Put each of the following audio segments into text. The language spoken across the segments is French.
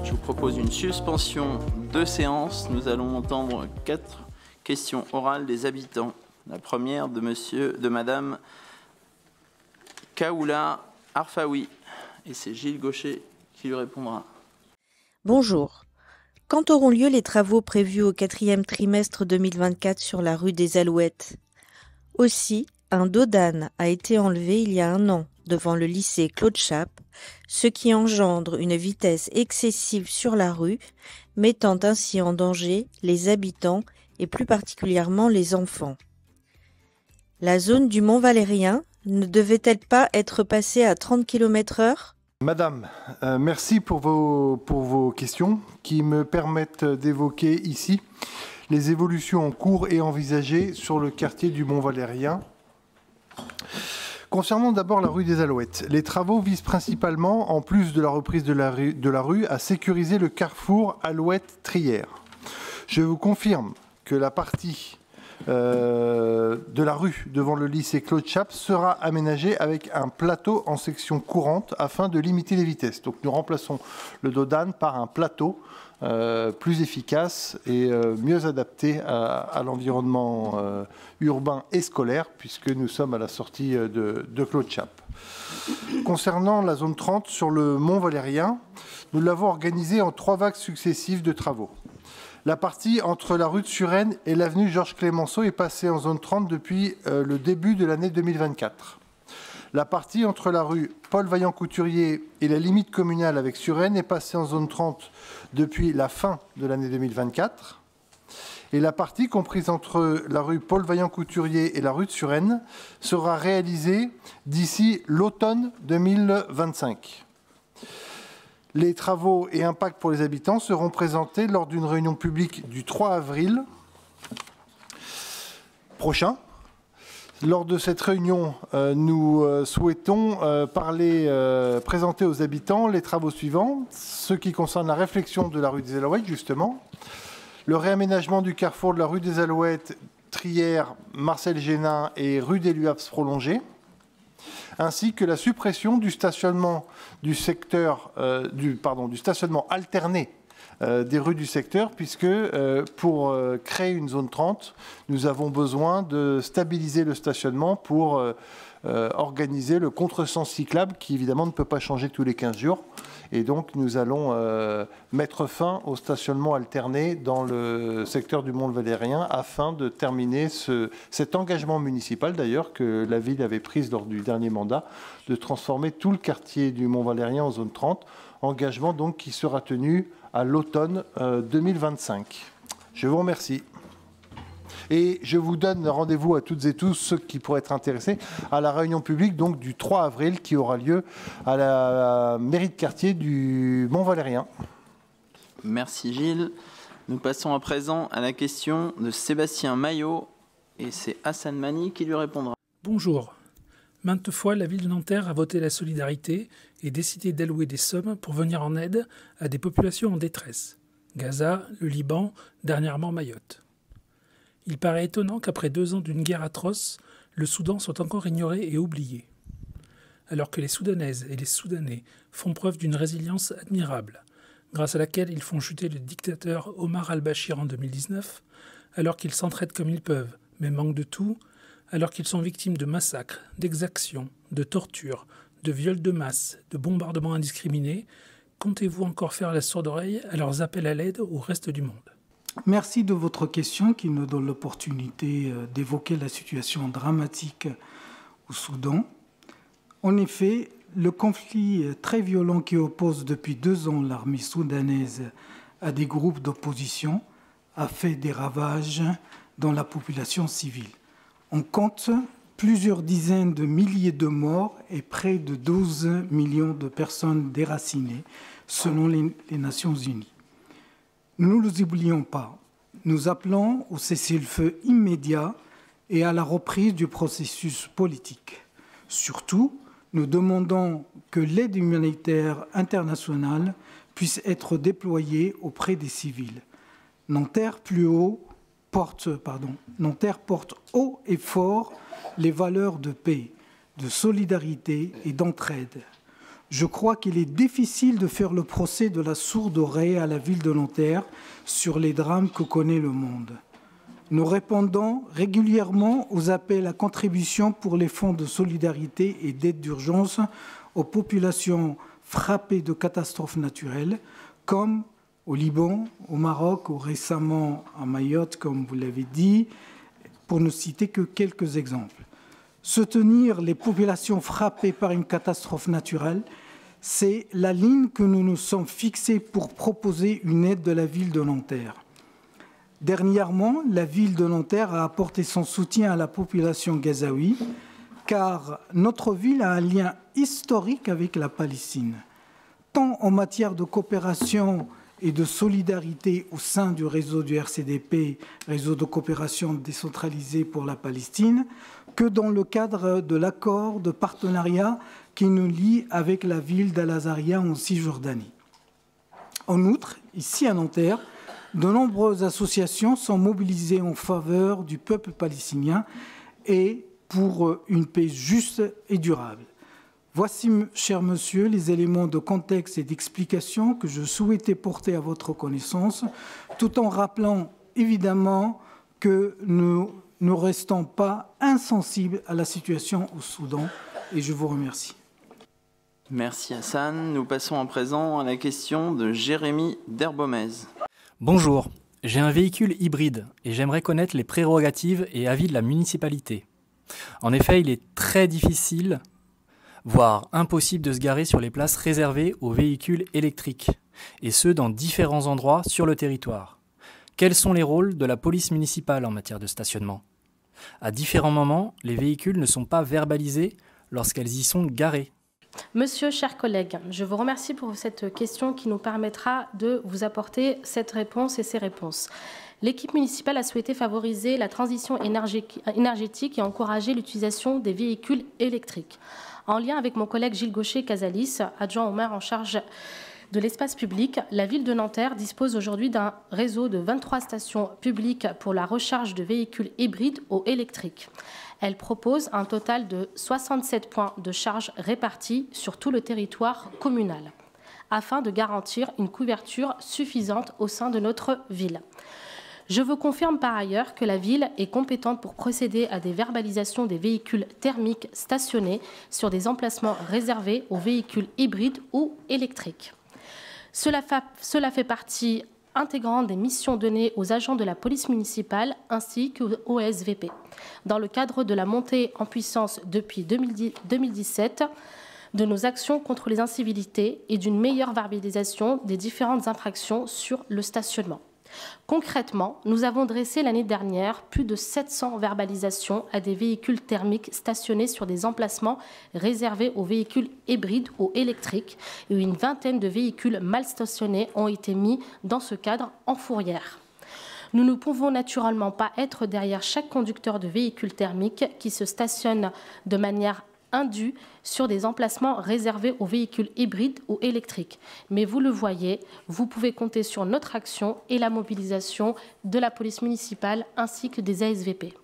Je vous propose une suspension de séance. Nous allons entendre 4 questions orales des habitants. La première de Madame Kaoula Arfaoui. Et c'est Gilles Gaucher qui lui répondra. Bonjour. Quand auront lieu les travaux prévus au 4e trimestre 2024 sur la rue des Alouettes? Aussi, un dos d'âne a été enlevé il y a 1 an devant le lycée Claude Chappe, ce qui engendre une vitesse excessive sur la rue, mettant ainsi en danger les habitants et plus particulièrement les enfants. La zone du Mont Valérien ne devait-elle pas être passée à 30 km/h? Madame, merci pour vos questions qui me permettent d'évoquer ici les évolutions en cours et envisagées sur le quartier du Mont Valérien. Concernant d'abord la rue des Alouettes, les travaux visent principalement, en plus de la reprise de la rue, à sécuriser le carrefour Alouette-Trière. Je vous confirme que la partie de la rue devant le lycée Claude Chappe sera aménagée avec un plateau en section courante afin de limiter les vitesses. Donc nous remplaçons le dos d'âne par un plateau plus efficace et mieux adapté à l'environnement urbain et scolaire, puisque nous sommes à la sortie de Claude Chappe. Concernant la zone 30 sur le Mont Valérien, nous l'avons organisée en 3 vagues successives de travaux. La partie entre la rue de Suresnes et l'avenue Georges Clémenceau est passée en zone 30 depuis le début de l'année 2024. La partie entre la rue Paul Vaillant-Couturier et la limite communale avec Suresnes est passée en zone 30 depuis la fin de l'année 2024. Et la partie comprise entre la rue Paul Vaillant-Couturier et la rue de Suresnes sera réalisée d'ici l'automne 2025. Les travaux et impacts pour les habitants seront présentés lors d'une réunion publique du 3 avril prochain. Lors de cette réunion, nous souhaitons présenter aux habitants les travaux suivants, ceux qui concernent la réflexion de la rue des Alouettes, justement, le réaménagement du carrefour de la rue des Alouettes, Trière, Marcel Génin et rue des Luaps prolongée, ainsi que la suppression du stationnement du stationnement alterné des rues du secteur, puisque pour créer une zone 30, nous avons besoin de stabiliser le stationnement pour organiser le contresens cyclable qui évidemment ne peut pas changer tous les 15 jours. Et donc nous allons mettre fin au stationnement alterné dans le secteur du Mont Valérien afin de terminer cet engagement municipal d'ailleurs que la ville avait pris lors du dernier mandat de transformer tout le quartier du Mont Valérien en zone 30. Engagement donc qui sera tenu à l'automne 2025. Je vous remercie. Et je vous donne rendez-vous à toutes et tous, ceux qui pourraient être intéressés, à la réunion publique donc, du 3 avril qui aura lieu à la mairie de quartier du Mont Valérien. Merci Gilles. Nous passons à présent à la question de Sébastien Maillot et c'est Hassan Mani qui lui répondra. Bonjour. Maintes fois, la ville de Nanterre a voté la solidarité et décidé d'allouer des sommes pour venir en aide à des populations en détresse. Gaza, le Liban, dernièrement Mayotte. Il paraît étonnant qu'après 2 ans d'une guerre atroce, le Soudan soit encore ignoré et oublié. Alors que les Soudanaises et les Soudanais font preuve d'une résilience admirable, grâce à laquelle ils font chuter le dictateur Omar al-Bashir en 2019, alors qu'ils s'entraident comme ils peuvent, mais manquent de tout, alors qu'ils sont victimes de massacres, d'exactions, de tortures, de viols de masse, de bombardements indiscriminés, comptez-vous encore faire la sourde oreille à leurs appels à l'aide au reste du monde ? Merci de votre question qui nous donne l'opportunité d'évoquer la situation dramatique au Soudan. En effet, le conflit très violent qui oppose depuis 2 ans l'armée soudanaise à des groupes d'opposition a fait des ravages dans la population civile. On compte plusieurs dizaines de milliers de morts et près de 12 millions de personnes déracinées, selon les Nations Unies. Nous ne les oublions pas. Nous appelons au cessez-le-feu immédiat et à la reprise du processus politique. Surtout, nous demandons que l'aide humanitaire internationale puisse être déployée auprès des civils. Nanterre porte haut et fort les valeurs de paix, de solidarité et d'entraide. je crois qu'il est difficile de faire le procès de la sourde oreille à la ville de Nanterre sur les drames que connaît le monde. Nous répondons régulièrement aux appels à contribution pour les fonds de solidarité et d'aide d'urgence aux populations frappées de catastrophes naturelles, comme au Liban, au Maroc ou récemment à Mayotte, comme vous l'avez dit, pour ne citer que quelques exemples. Soutenir les populations frappées par une catastrophe naturelle, c'est la ligne que nous nous sommes fixés pour proposer une aide de la ville de Nanterre. Dernièrement, la ville de Nanterre a apporté son soutien à la population gazaoui, car notre ville a un lien historique avec la Palestine, tant en matière de coopération et de solidarité au sein du réseau du RCDP, réseau de coopération décentralisée pour la Palestine, que dans le cadre de l'accord de partenariat qui nous lie avec la ville d'Al-Azaria en Cisjordanie. En outre, ici à Nanterre, de nombreuses associations sont mobilisées en faveur du peuple palestinien et pour une paix juste et durable. Voici, cher monsieur, les éléments de contexte et d'explication que je souhaitais porter à votre connaissance, tout en rappelant évidemment que nous ne restons pas insensibles à la situation au Soudan. Et je vous remercie. Merci Hassan. Nous passons à présent à la question de Jérémy Derbomez. Bonjour, j'ai un véhicule hybride et j'aimerais connaître les prérogatives et avis de la municipalité. En effet, il est très difficile, voire impossible de se garer sur les places réservées aux véhicules électriques, et ce dans différents endroits sur le territoire. Quels sont les rôles de la police municipale en matière de stationnement ? À différents moments, les véhicules ne sont pas verbalisés lorsqu'elles y sont garées. Monsieur, chers collègues, je vous remercie pour cette question qui nous permettra de vous apporter cette réponse et ces réponses. L'équipe municipale a souhaité favoriser la transition énergétique et encourager l'utilisation des véhicules électriques. En lien avec mon collègue Gilles Gaucher-Casalis, adjoint au maire en charge de l'espace public, la ville de Nanterre dispose aujourd'hui d'un réseau de 23 stations publiques pour la recharge de véhicules hybrides ou électriques. Elle propose un total de 67 points de charge répartis sur tout le territoire communal, afin de garantir une couverture suffisante au sein de notre ville. Je vous confirme par ailleurs que la ville est compétente pour procéder à des verbalisations des véhicules thermiques stationnés sur des emplacements réservés aux véhicules hybrides ou électriques. Cela fait partie intégrante des missions données aux agents de la police municipale ainsi qu'aux SVP. Dans le cadre de la montée en puissance depuis 2017 de nos actions contre les incivilités et d'une meilleure verbalisation des différentes infractions sur le stationnement. Concrètement, nous avons dressé l'année dernière plus de 700 verbalisations à des véhicules thermiques stationnés sur des emplacements réservés aux véhicules hybrides ou électriques et une vingtaine de véhicules mal stationnés ont été mis dans ce cadre en fourrière. Nous ne pouvons naturellement pas être derrière chaque conducteur de véhicule thermique qui se stationne de manière indue sur des emplacements réservés aux véhicules hybrides ou électriques. Mais vous le voyez, vous pouvez compter sur notre action et la mobilisation de la police municipale ainsi que des ASVP.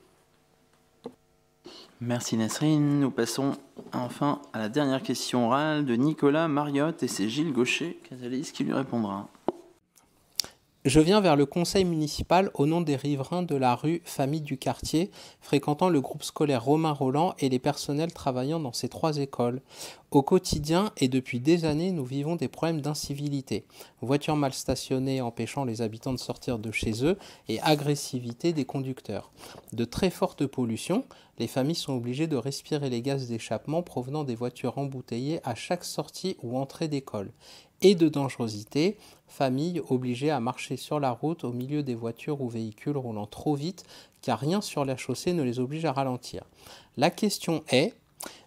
Merci Nasrine. Nous passons enfin à la dernière question orale de Nicolas Mariotte et c'est Gilles Gaucher-Casalis qui lui répondra. Je viens vers le conseil municipal au nom des riverains de la rue Famille du Quartier, fréquentant le groupe scolaire Romain Roland et les personnels travaillant dans ces 3 écoles. Au quotidien et depuis des années, nous vivons des problèmes d'incivilité. Voitures mal stationnées empêchant les habitants de sortir de chez eux et agressivité des conducteurs. De très fortes pollutions, les familles sont obligées de respirer les gaz d'échappement provenant des voitures embouteillées à chaque sortie ou entrée d'école. Et de dangerosité, familles obligées à marcher sur la route au milieu des voitures ou véhicules roulant trop vite car rien sur la chaussée ne les oblige à ralentir. La question est,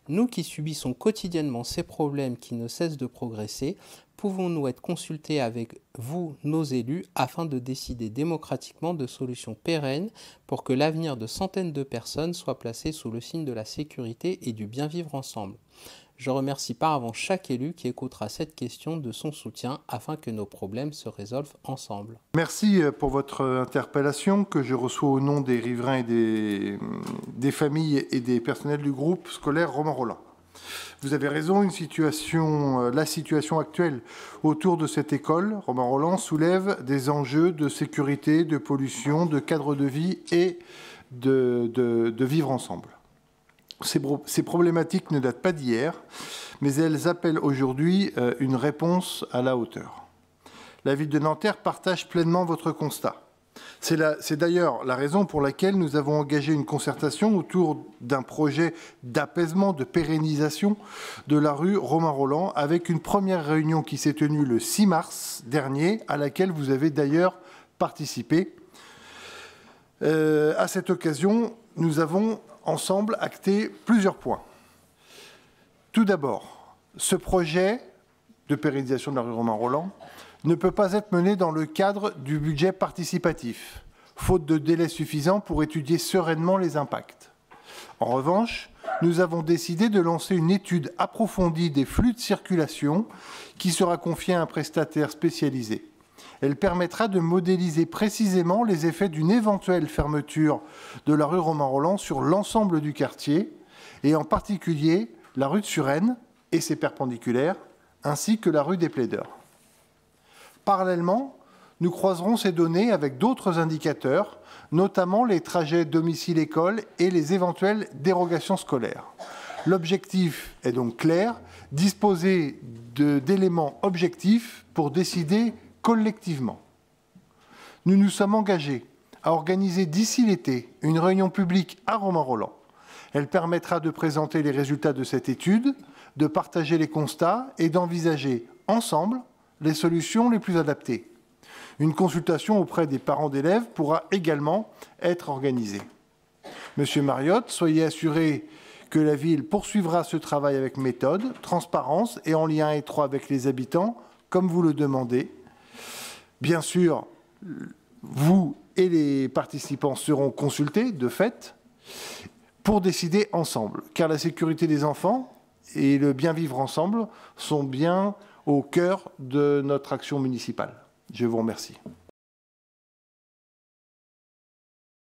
nous qui subissons quotidiennement ces problèmes qui ne cessent de progresser, pouvons-nous être consultés avec vous, nos élus, afin de décider démocratiquement de solutions pérennes pour que l'avenir de centaines de personnes soit placé sous le signe de la sécurité et du bien vivre ensemble. Je remercie par avance chaque élu qui écoutera cette question de son soutien afin que nos problèmes se résolvent ensemble. Merci pour votre interpellation que je reçois au nom des riverains et des familles et des personnels du groupe scolaire Romain Roland. Vous avez raison, la situation actuelle autour de cette école, Romain Rolland, soulève des enjeux de sécurité, de pollution, de cadre de vie et de vivre ensemble. Ces problématiques ne datent pas d'hier, mais elles appellent aujourd'hui une réponse à la hauteur. La ville de Nanterre partage pleinement votre constat. C'est d'ailleurs la raison pour laquelle nous avons engagé une concertation autour d'un projet d'apaisement, de pérennisation de la rue Romain Rolland, avec une première réunion qui s'est tenue le 6 mars dernier, à laquelle vous avez d'ailleurs participé. À cette occasion, nous avons ensemble acté plusieurs points. Tout d'abord, ce projet de pérennisation de la rue Romain Rolland ne peut pas être mené dans le cadre du budget participatif, faute de délai suffisant pour étudier sereinement les impacts. En revanche, nous avons décidé de lancer une étude approfondie des flux de circulation qui sera confiée à un prestataire spécialisé. Elle permettra de modéliser précisément les effets d'une éventuelle fermeture de la rue Romain Rolland sur l'ensemble du quartier, et en particulier la rue de Suresnes et ses perpendiculaires, ainsi que la rue des Plaideurs. Parallèlement, nous croiserons ces données avec d'autres indicateurs, notamment les trajets domicile-école et les éventuelles dérogations scolaires. L'objectif est donc clair, disposer d'éléments objectifs pour décider collectivement. Nous nous sommes engagés à organiser d'ici l'été une réunion publique à Romain Rolland. Elle permettra de présenter les résultats de cette étude, de partager les constats et d'envisager ensemble les solutions les plus adaptées. Une consultation auprès des parents d'élèves pourra également être organisée. Monsieur Mariotte, soyez assuré que la ville poursuivra ce travail avec méthode, transparence et en lien étroit avec les habitants, comme vous le demandez. Bien sûr, vous et les participants seront consultés, de fait, pour décider ensemble, car la sécurité des enfants et le bien vivre ensemble sont bien au cœur de notre action municipale. Je vous remercie.